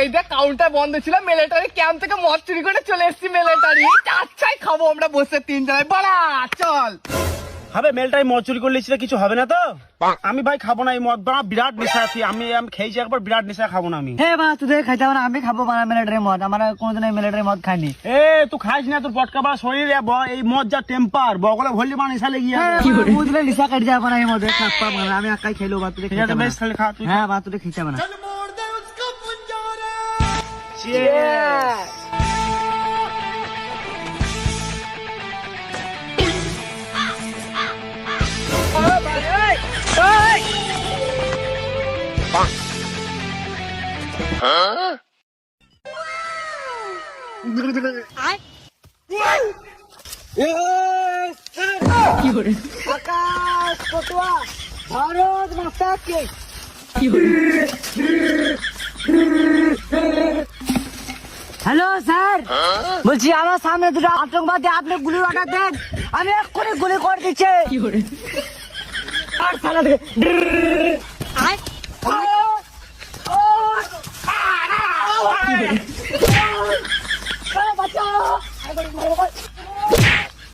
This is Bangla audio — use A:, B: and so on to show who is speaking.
A: এইটা কাউন্টার বন্ধ ছিল, মিলিটারি ক্যাম্প থেকে মদ চুরি করে চলে এসেছি মিলিটারি। আচ্ছাই খাবো আমরা বসে তিনজনে, বাড়া চল।
B: হবে মেলটাই মদ চুরি করলে কিছু হবে না তো? আমি ভাই খাবো না এই মদ, বিরাট নেশা আছি আমি খেয়েছি একবার, বিরাট নেশা, খাবো না আমি।
C: হ্যাঁ বাবা তুই খাইতে হবে না, আমি খাবো বানা মিলিটারি মদ, আমার কোনোদিন মিলিটারি মদ খাইনি।
B: এ তুই খাইস না, তোর পটকা বা শরীরে এই মদ যা টেম্পার বগলে ভরলি মানে নেশা লেগে যাবে।
C: বুঝলে লিসা কাট যাবে না এই মদে, খাপ্পা বানা আমি একাই খেলো বা তুই খেতে
B: বেশ তাহলে খা তুই।
C: হ্যাঁ বা তুই খেতে হবে না। আকাশ পটুয়া ভারত মাতা কে। হ্যালো স্যার, বলছি আমার সামনে দুটো আতঙ্কবাদী, আপনি গুলি অর্ডার দেন, আমি এক্ষুনি গুলি করে দিচ্ছি। আর সালা